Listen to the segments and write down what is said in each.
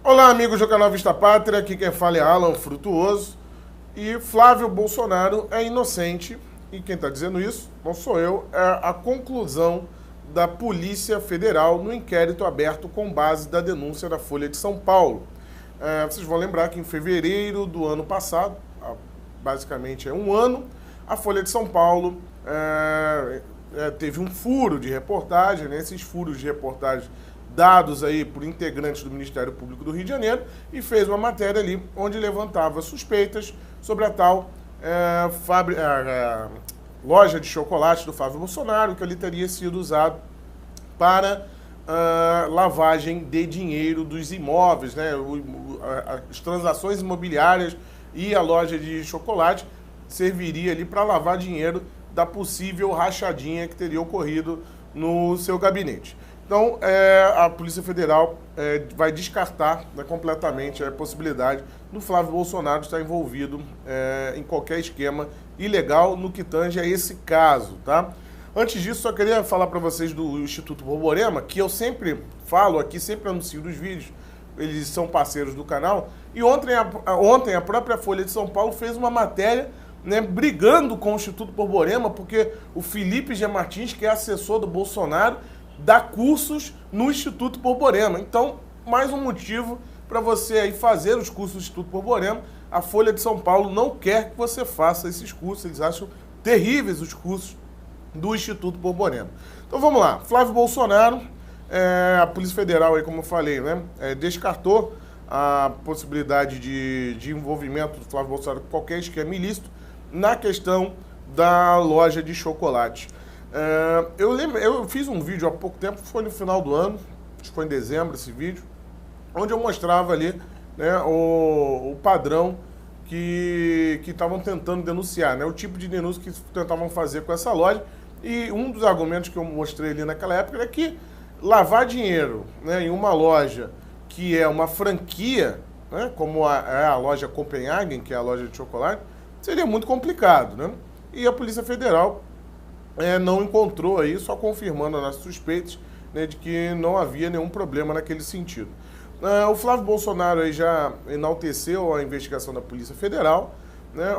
Olá, amigos do canal Vista Pátria, aqui quem fala é Alan Frutuoso. E Flávio Bolsonaro é inocente, e quem está dizendo isso não sou eu, é a conclusão da Polícia Federal no inquérito aberto com base da denúncia da Folha de São Paulo. Vocês vão lembrar que em fevereiro do ano passado, basicamente é um ano, a Folha de São Paulo teve um furo de reportagem, né? Esses furos de reportagem dados aí por integrantes do Ministério Público do Rio de Janeiro, e fez uma matéria ali onde levantava suspeitas sobre a tal loja de chocolate do Flávio Bolsonaro, que ali teria sido usado para lavagem de dinheiro dos imóveis, né? As transações imobiliárias e a loja de chocolate serviria ali para lavar dinheiro da possível rachadinha que teria ocorrido no seu gabinete. Então, a Polícia Federal vai descartar, né, completamente a possibilidade do Flávio Bolsonaro estar envolvido em qualquer esquema ilegal no que tange a esse caso, tá? Antes disso, só queria falar para vocês do Instituto Borborema, que eu sempre falo aqui, sempre anuncio nos vídeos, eles são parceiros do canal, e ontem a própria Folha de São Paulo fez uma matéria, né, brigando com o Instituto Borborema, porque o Felipe G. Martins, que é assessor do Bolsonaro, dá cursos no Instituto Borborema. Então, mais um motivo para você aí fazer os cursos do Instituto Borborema. A Folha de São Paulo não quer que você faça esses cursos, eles acham terríveis os cursos do Instituto Borborema. Então vamos lá, Flávio Bolsonaro, a Polícia Federal, aí, como eu falei, né, descartou a possibilidade de envolvimento do Flávio Bolsonaro com qualquer esquema ilícito na questão da loja de chocolate. Eu fiz um vídeo há pouco tempo, foi no final do ano, acho que foi em dezembro esse vídeo, onde eu mostrava ali, né, o padrão que estavam tentando denunciar, né, o tipo de denúncia que tentavam fazer com essa loja. E um dos argumentos que eu mostrei ali naquela época é que lavar dinheiro, né, em uma loja que é uma franquia, né, como a loja Copenhagen, que é a loja de chocolate, seria muito complicado, né? E a Polícia Federal não encontrou aí, só confirmando as nossas suspeitas, né, de que não havia nenhum problema naquele sentido. O Flávio Bolsonaro aí já enalteceu a investigação da Polícia Federal, né?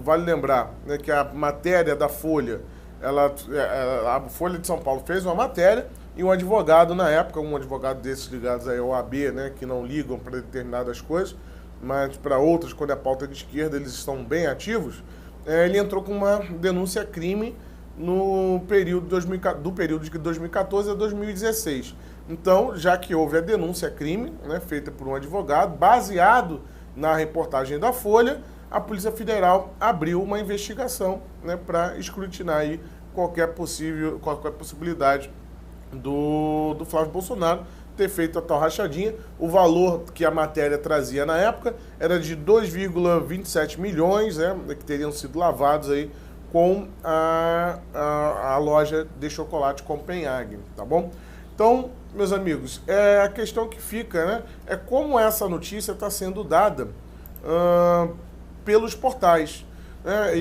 Vale lembrar, né, que a matéria da Folha, a Folha de São Paulo fez uma matéria e um advogado na época, um advogado desses ligados aí ao AB, né, que não ligam para determinadas coisas, mas para outras, quando é pauta de esquerda, eles estão bem ativos, ele entrou com uma denúncia-crime no período de 2014 a 2016. Então, já que houve a denúncia-crime, né, feita por um advogado, baseado na reportagem da Folha, a Polícia Federal abriu uma investigação, né, para escrutinar aí qualquer possibilidade do Flávio Bolsonaro ter feito a tal rachadinha. O valor que a matéria trazia na época era de 2,27 milhões, né, que teriam sido lavados aí com a loja de chocolate Copenhagen, tá bom? Então, meus amigos, a questão que fica, né, é como essa notícia está sendo dada pelos portais.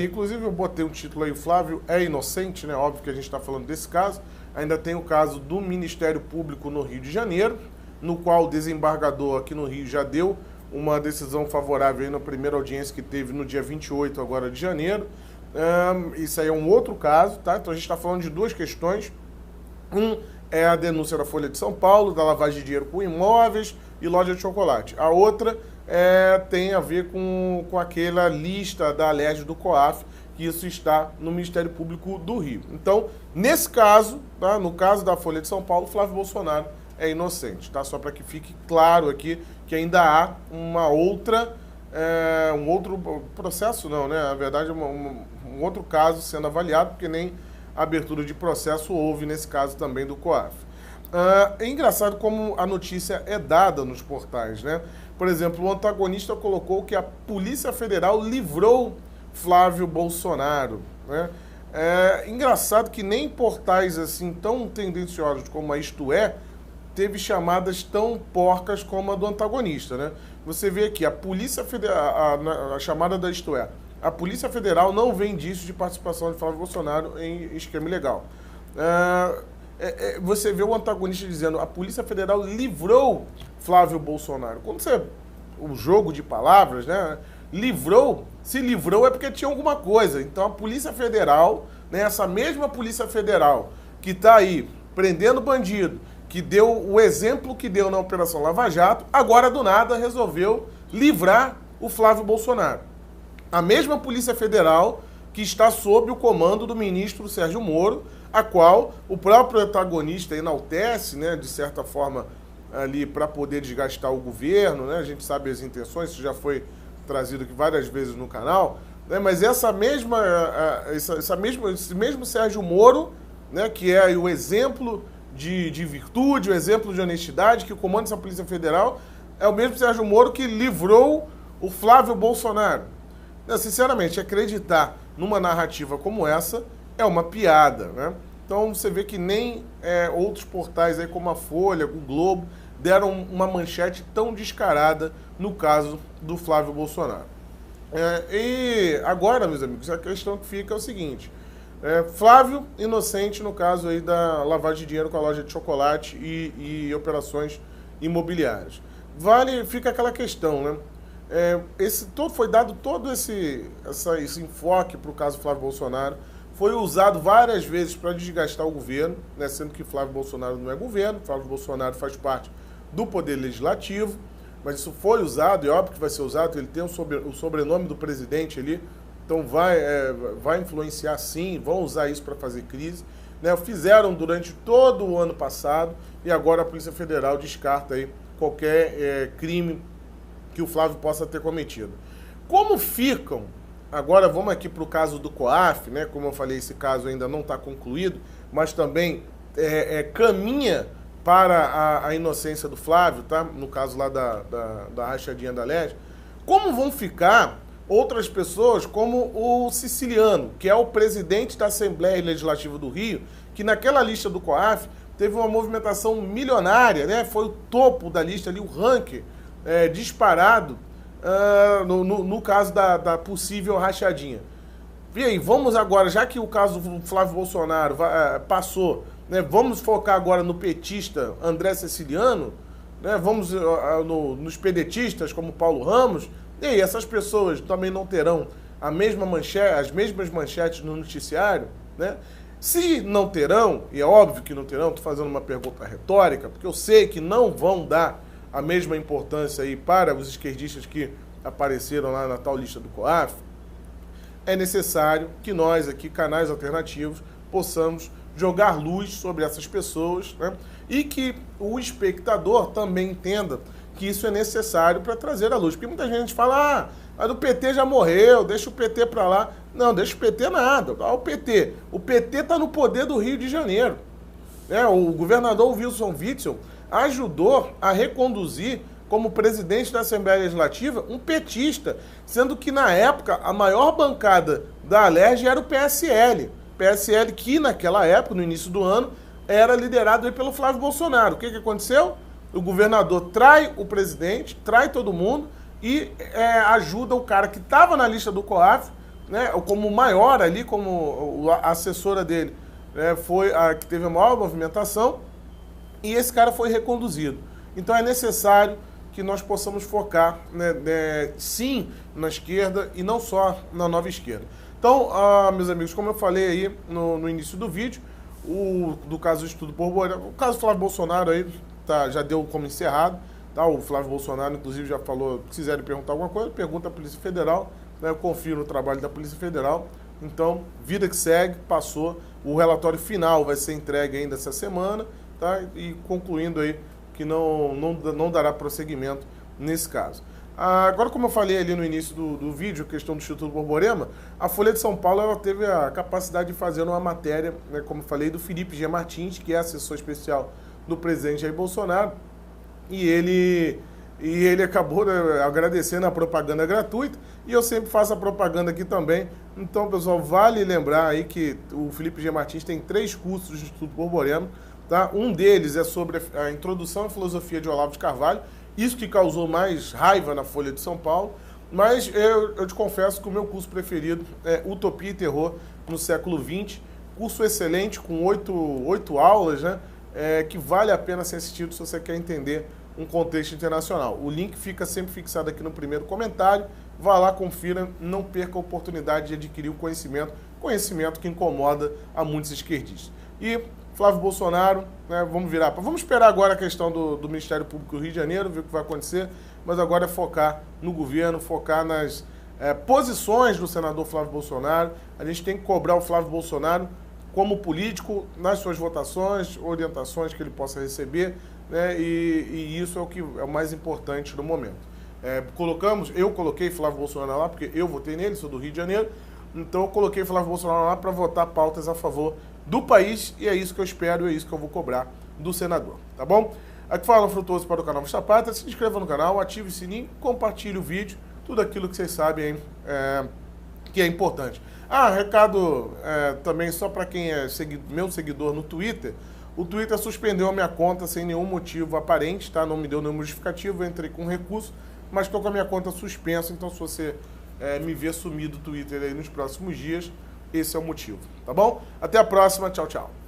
Inclusive eu botei um título aí, o Flávio é inocente, né? Óbvio que a gente está falando desse caso. Ainda tem o caso do Ministério Público no Rio de Janeiro, no qual o desembargador aqui no Rio já deu uma decisão favorável aí na primeira audiência que teve no dia 28 agora de janeiro. Isso aí é um outro caso, tá? Então a gente está falando de duas questões. É a denúncia da Folha de São Paulo, da lavagem de dinheiro com imóveis e loja de chocolate. A outra tem a ver com aquela lista da Alerj do COAF, que isso está no Ministério Público do Rio. Então, nesse caso, tá, no caso da Folha de São Paulo, Flávio Bolsonaro é inocente, tá? Só para que fique claro aqui que ainda há um outro processo, não, né? Na verdade, um outro caso sendo avaliado, porque nem abertura de processo houve nesse caso também do COAF. É engraçado como a notícia é dada nos portais, né? Por exemplo, o antagonista colocou que a Polícia Federal livrou Flávio Bolsonaro, né? É engraçado que nem portais assim tão tendenciosos como a Isto É teve chamadas tão porcas como a do antagonista, né? Você vê aqui, a Polícia Federal, a chamada da Isto É, a Polícia Federal não vê indícios de participação de Flávio Bolsonaro em esquema ilegal. Você vê o antagonista dizendo a Polícia Federal livrou Flávio Bolsonaro? Quando você, o jogo de palavras, né, se livrou é porque tinha alguma coisa. Então a Polícia Federal, né, essa mesma Polícia Federal que está aí prendendo bandido, que deu o exemplo que deu na Operação Lava Jato, agora do nada resolveu livrar o Flávio Bolsonaro. A mesma Polícia Federal que está sob o comando do ministro Sérgio Moro, a qual o próprio protagonista enaltece, né, de certa forma, ali para poder desgastar o governo, né? A gente sabe as intenções, isso já foi trazido aqui várias vezes no canal, né? Mas esse mesmo Sérgio Moro, né, que é o exemplo de virtude, o exemplo de honestidade que comanda essa Polícia Federal, é o mesmo Sérgio Moro que livrou o Flávio Bolsonaro. Sinceramente, acreditar numa narrativa como essa é uma piada, né? Então você vê que nem outros portais aí como a Folha, o Globo, deram uma manchete tão descarada no caso do Flávio Bolsonaro. E agora, meus amigos, a questão que fica é o seguinte: Flávio inocente no caso aí da lavagem de dinheiro com a loja de chocolate e operações imobiliárias. Fica aquela questão, né? Foi dado todo esse enfoque para o caso Flávio Bolsonaro, foi usado várias vezes para desgastar o governo, né, sendo que Flávio Bolsonaro não é governo, Flávio Bolsonaro faz parte do Poder Legislativo, mas isso foi usado, e óbvio que vai ser usado, ele tem o sobrenome do presidente ali, então vai influenciar sim, vão usar isso para fazer crise, né? Fizeram durante todo o ano passado, e agora a Polícia Federal descarta aí qualquer crime que o Flávio possa ter cometido. Como ficam, agora vamos aqui para o caso do COAF, né? Como eu falei, esse caso ainda não está concluído, mas também caminha para a inocência do Flávio, tá? No caso lá da rachadinha da Leste. Como vão ficar outras pessoas como o Siciliano, que é o presidente da Assembleia Legislativa do Rio, que naquela lista do COAF teve uma movimentação milionária, né? Foi o topo da lista ali, o ranking disparado no caso da possível rachadinha. E aí, vamos agora, já que o caso do Flávio Bolsonaro passou, né, vamos focar agora no petista André Siciliano, né, vamos nos pedetistas como Paulo Ramos, e aí, essas pessoas também não terão as mesmas manchetes no noticiário, né? Se não terão, e é óbvio que não terão, estou fazendo uma pergunta retórica, porque eu sei que não vão dar a mesma importância aí para os esquerdistas que apareceram lá na tal lista do COAF, é necessário que nós aqui, canais alternativos, possamos jogar luz sobre essas pessoas, né? E que o espectador também entenda que isso é necessário para trazer a luz. Porque muita gente fala, mas o PT já morreu, deixa o PT para lá. Não, deixa o PT nada. O PT está no poder do Rio de Janeiro. O governador Wilson Witzel ajudou a reconduzir como presidente da Assembleia Legislativa um petista, sendo que na época a maior bancada da Alerj era o PSL. PSL que naquela época, no início do ano, era liderado aí pelo Flávio Bolsonaro. O que aconteceu? O governador trai o presidente, trai todo mundo e ajuda o cara que estava na lista do COAF, né, como maior ali, como a assessora dele, foi a que teve a maior movimentação, e esse cara foi reconduzido. Então é necessário que nós possamos focar, sim, na esquerda e não só na nova esquerda. Então, meus amigos, como eu falei aí no início do vídeo, do caso do Estudo Borborema, o caso do Flávio Bolsonaro aí já deu como encerrado. Tá? O Flávio Bolsonaro, inclusive, já falou, se quiserem perguntar alguma coisa, pergunta à Polícia Federal, né? Eu confio no trabalho da Polícia Federal. Então, vida que segue, passou. O relatório final vai ser entregue ainda essa semana, tá? E concluindo aí que não dará prosseguimento nesse caso. Agora, como eu falei ali no início do vídeo, a questão do Instituto Borborema, a Folha de São Paulo ela teve a capacidade de fazer uma matéria, né, como eu falei, do Felipe G. Martins, que é assessor especial do presidente Jair Bolsonaro, e ele acabou, né, agradecendo a propaganda gratuita, e eu sempre faço a propaganda aqui também. Então, pessoal, vale lembrar aí que o Felipe G. Martins tem 3 cursos do Instituto Borborema, tá? Um deles é sobre a introdução à filosofia de Olavo de Carvalho, isso que causou mais raiva na Folha de São Paulo, mas eu te confesso que o meu curso preferido é Utopia e Terror no século XX, curso excelente, com 8 aulas, né? Que vale a pena ser assistido se você quer entender um contexto internacional. O link fica sempre fixado aqui no primeiro comentário. Vá lá, confira, não perca a oportunidade de adquirir o conhecimento que incomoda a muitos esquerdistas. E Flávio Bolsonaro, né, vamos esperar agora a questão do Ministério Público do Rio de Janeiro, ver o que vai acontecer, mas agora é focar no governo, focar nas posições do senador Flávio Bolsonaro. A gente tem que cobrar o Flávio Bolsonaro como político nas suas votações, orientações que ele possa receber, né, e isso é o mais importante no momento. Eu coloquei Flávio Bolsonaro lá porque eu votei nele, sou do Rio de Janeiro, então eu coloquei Flávio Bolsonaro lá para votar pautas a favor do país, e é isso que eu espero, é isso que eu vou cobrar do senador, tá bom? Aqui fala Frutuoso para o canal Mostra Pátria, se inscreva no canal, ative o sininho, compartilhe o vídeo, tudo aquilo que vocês sabem que é importante. Recado também só para quem é meu seguidor no Twitter. O Twitter suspendeu a minha conta sem nenhum motivo aparente, tá? Não me deu nenhum justificativo, eu entrei com recurso, mas estou com a minha conta suspensa, então se você me ver sumir do Twitter aí nos próximos dias, esse é o motivo, tá bom? Até a próxima, tchau, tchau.